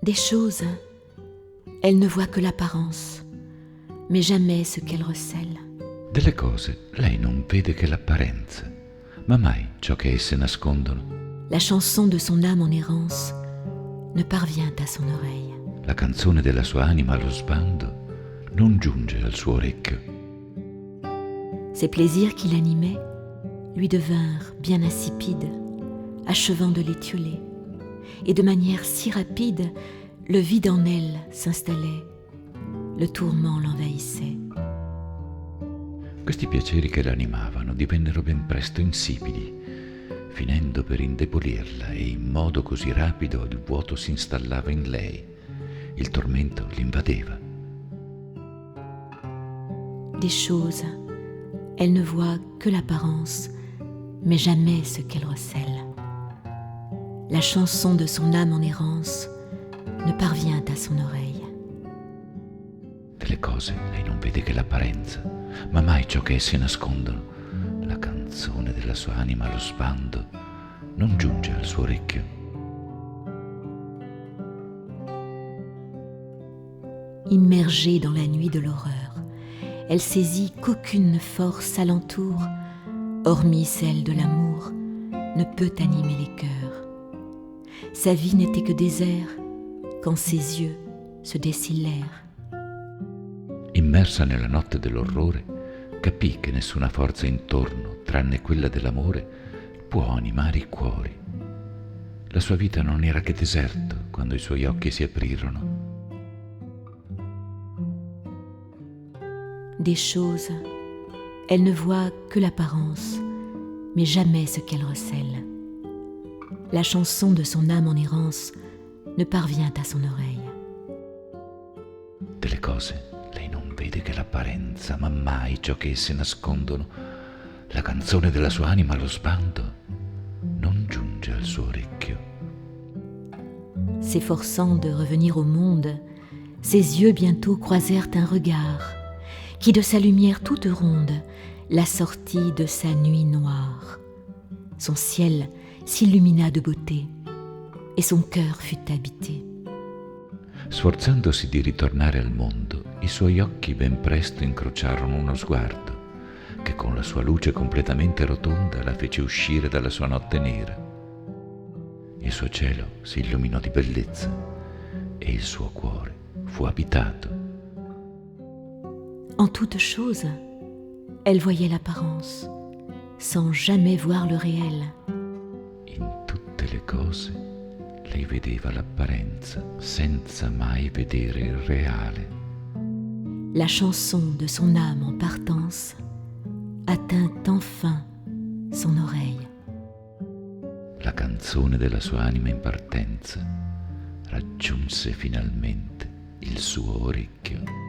Des choses, elle ne voit que l'apparence, mais jamais ce qu'elle recèle. Delle cose lei non vede che l'apparenza, ma mai ciò che esse nascondono. La chanson de son âme en errance ne parvient à son oreille. La canzone della sua anima allo sbando non giunge al suo orecchio. Ces plaisirs qui l'animaient lui devinrent bien insipides, achevant de l'étioler. Et de manière si rapide, le vide en elle s'installait, le tourment l'envahissait. Questi piaceri che l'animavano divennero ben presto insipidi, finendo per indebolirla, e in modo così rapido il vuoto si installava in lei, il tormento l'invadeva. Des choses, elle ne voit que l'apparence, mais jamais ce qu'elle recèle. La chanson de son âme en errance ne parvient à son oreille. Delle cose lei non vede che l'apparenza, ma mai ciò che esse nascondono. La canzone della sua anima allo sbando non giunge al suo orecchio. Immergée dans la nuit de l'horreur, elle saisit qu'aucune force alentour, hormis celle de l'amour, ne peut animer les cœurs. Sa vie n'était que désert quand ses yeux se dessillèrent. Immersa nella notte dell'orrore, capì che nessuna forza intorno, tranne quella dell'amore, può animare i cuori. La sua vita non era che deserto quando i suoi occhi si aprirono. Des choses, elle ne voit que l'apparence, mais jamais ce qu'elle recèle. La chanson de son âme en errance ne parvient à son oreille. Delle cose lei non vede che l'apparenza, ma mai ciò che esse nascondono. La canzone della sua anima allo sbando non giunge al suo orecchio. S'efforçant de revenir au monde, ses yeux bientôt croisèrent un regard qui de sa lumière toute ronde la sortit de sa nuit noire. Son ciel s'illumina de beauté et son cœur fut habité. Sforzandosi di ritornare al mondo, i suoi occhi ben presto incrociarono uno sguardo che con la sua luce completamente rotonda la fece uscire dalla sua notte nera. Il suo cielo si illuminò di bellezza e il suo cuore fu abitato. En toute chose, elle voyait l'apparence, sans jamais voir le réel. In tutte le cose lei vedeva l'apparenza senza mai vedere il reale. La chanson de son âme en partance attint enfin son oreille. La canzone della sua anima in partenza raggiunse finalmente il suo orecchio.